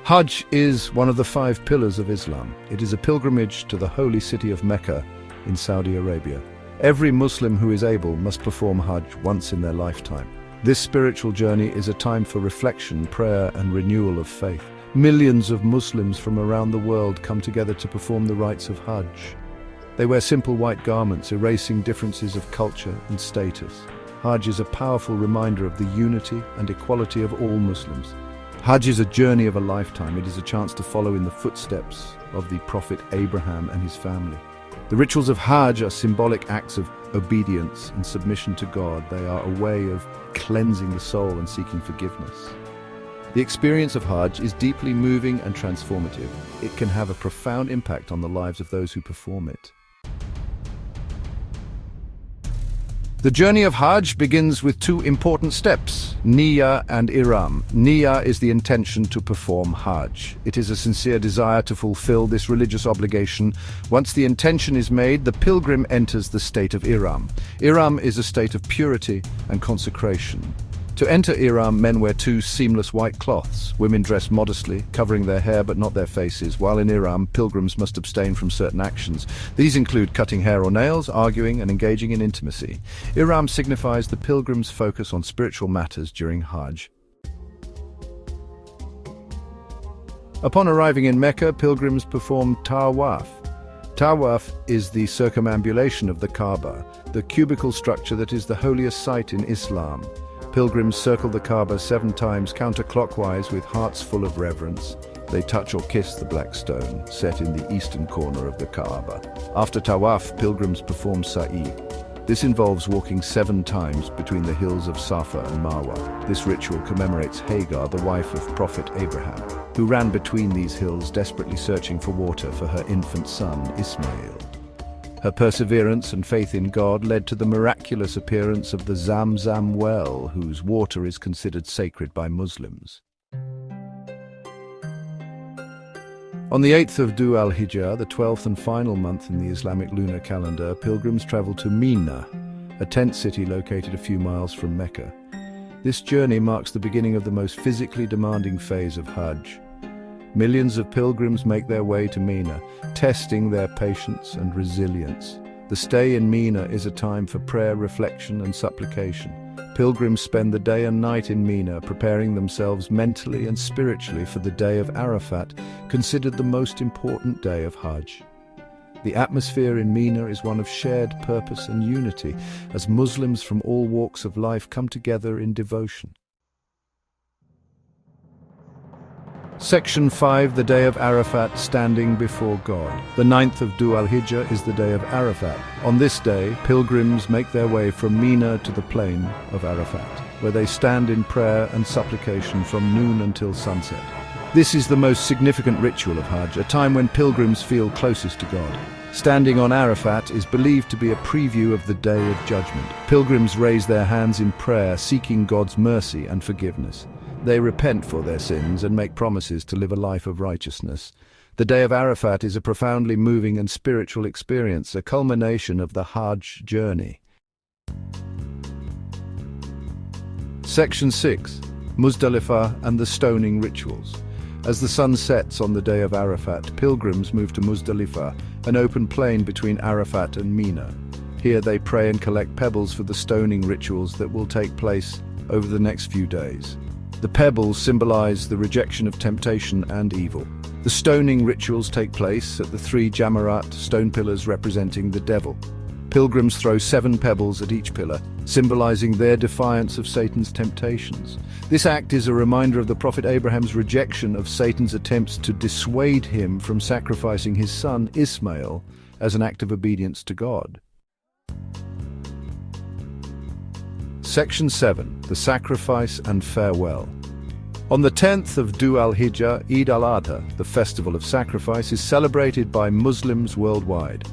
Hajj is one of the 5 pillars of Islam. It is a pilgrimage to the holy city of Mecca in Saudi Arabia. Every Muslim who is able must perform Hajj once in their lifetime. This spiritual journey is a time for reflection, prayer, and renewal of faith. Millions of Muslims from around the world come together to perform the rites of Hajj. They wear simple white garments, erasing differences of culture and status. Hajj is a powerful reminder of the unity and equality of all Muslims. Hajj is a journey of a lifetime. It is a chance to follow in the footsteps of the Prophet Abraham and his family. The rituals of Hajj are symbolic acts of obedience and submission to God. They are a way of cleansing the soul and seeking forgiveness. The experience of Hajj is deeply moving and transformative. It can have a profound impact on the lives of those who perform it. The journey of Hajj begins with 2 important steps, Niyyah and Ihram. Niyyah is the intention to perform Hajj. It is a sincere desire to fulfill this religious obligation. Once the intention is made, the pilgrim enters the state of Ihram. Ihram is a state of purity and consecration. To enter Ihram, men wear 2 seamless white cloths. Women dress modestly, covering their hair but not their faces. While in Ihram, pilgrims must abstain from certain actions. These include cutting hair or nails, arguing, and engaging in intimacy. Ihram signifies the pilgrim's focus on spiritual matters during Hajj. Upon arriving in Mecca, pilgrims perform Tawaf. Tawaf is the circumambulation of the Kaaba, the cubical structure that is the holiest site in Islam. Pilgrims circle the Kaaba 7 times counterclockwise with hearts full of reverence. They touch or kiss the black stone set in the eastern corner of the Kaaba. After Tawaf, pilgrims perform Sa'i. This involves walking 7 times between the hills of Safa and Marwa. This ritual commemorates Hagar, the wife of Prophet Abraham, who ran between these hills desperately searching for water for her infant son, Ismail. Her perseverance and faith in God led to the miraculous appearance of the Zamzam well, whose water is considered sacred by Muslims. On the 8th of Dhu al-Hijjah, the 12th and final month in the Islamic lunar calendar, pilgrims travel to Mina, a tent city located a few miles from Mecca. This journey marks the beginning of the most physically demanding phase of Hajj. Millions of pilgrims make their way to Mina, testing their patience and resilience. The stay in Mina is a time for prayer, reflection, and supplication. Pilgrims spend the day and night in Mina, preparing themselves mentally and spiritually for the day of Arafat, considered the most important day of Hajj. The atmosphere in Mina is one of shared purpose and unity, as Muslims from all walks of life come together in devotion. Section 5, the day of Arafat, standing before God. The 9th of Dhu al-Hijjah is the day of Arafat. On this day, pilgrims make their way from Mina to the plain of Arafat, where they stand in prayer and supplication from noon until sunset. This is the most significant ritual of Hajj, a time when pilgrims feel closest to God. Standing on Arafat is believed to be a preview of the Day of Judgment. Pilgrims raise their hands in prayer, seeking God's mercy and forgiveness. They repent for their sins and make promises to live a life of righteousness. The Day of Arafat is a profoundly moving and spiritual experience, a culmination of the Hajj journey. Section 6. Muzdalifah and the stoning rituals. As the sun sets on the day of Arafat, pilgrims move to Muzdalifah, an open plain between Arafat and Mina. Here they pray and collect pebbles for the stoning rituals that will take place over the next few days. The pebbles symbolize the rejection of temptation and evil. The stoning rituals take place at the 3 Jamarat, stone pillars representing the devil. Pilgrims throw 7 pebbles at each pillar, symbolizing their defiance of Satan's temptations. This act is a reminder of the Prophet Abraham's rejection of Satan's attempts to dissuade him from sacrificing his son Ismail as an act of obedience to God. Section 7. The Sacrifice and Farewell. On the 10th of Dhu al-Hijjah, Eid al-Adha, the festival of sacrifice, is celebrated by Muslims worldwide.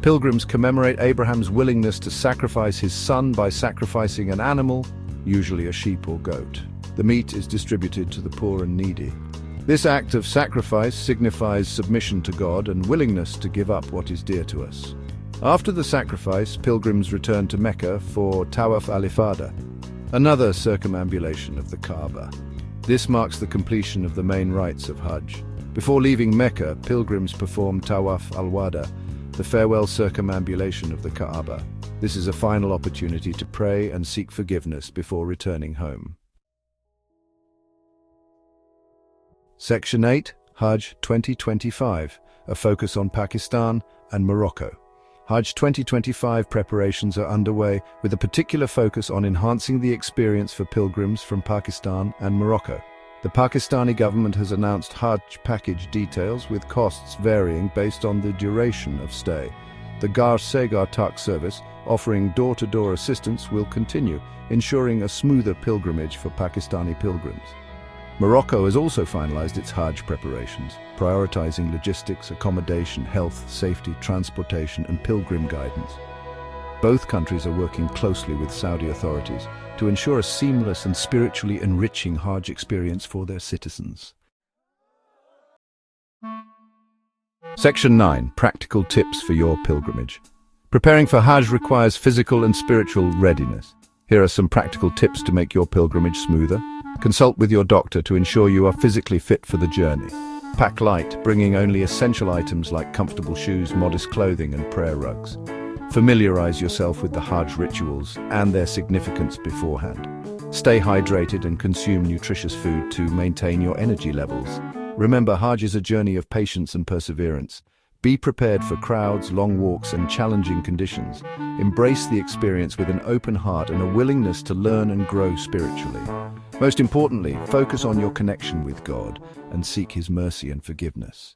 Pilgrims commemorate Abraham's willingness to sacrifice his son by sacrificing an animal, usually a sheep or goat. The meat is distributed to the poor and needy. This act of sacrifice signifies submission to God and willingness to give up what is dear to us. After the sacrifice, pilgrims return to Mecca for Tawaf al-Ifada, another circumambulation of the Kaaba. This marks the completion of the main rites of Hajj. Before leaving Mecca, pilgrims perform Tawaf al-Wada, the farewell circumambulation of the Kaaba. This is a final opportunity to pray and seek forgiveness before returning home. Section 8, Hajj 2025, a focus on Pakistan and Morocco. Hajj 2025 preparations are underway with a particular focus on enhancing the experience for pilgrims from Pakistan and Morocco. The Pakistani government has announced Hajj package details with costs varying based on the duration of stay. The Gar Segar Tak service, offering door-to-door assistance, will continue, ensuring a smoother pilgrimage for Pakistani pilgrims. Morocco has also finalized its Hajj preparations, prioritizing logistics, accommodation, health, safety, transportation, and pilgrim guidance. Both countries are working closely with Saudi authorities to ensure a seamless and spiritually enriching Hajj experience for their citizens. Section 9, Practical Tips for your pilgrimage. Preparing for Hajj requires physical and spiritual readiness. Here are some practical tips to make your pilgrimage smoother. Consult with your doctor to ensure you are physically fit for the journey. Pack light, bringing only essential items like comfortable shoes, modest clothing, and prayer rugs. Familiarize yourself with the Hajj rituals and their significance beforehand. Stay hydrated and consume nutritious food to maintain your energy levels. Remember, Hajj is a journey of patience and perseverance. Be prepared for crowds, long walks, and challenging conditions. Embrace the experience with an open heart and a willingness to learn and grow spiritually. Most importantly, focus on your connection with God and seek His mercy and forgiveness.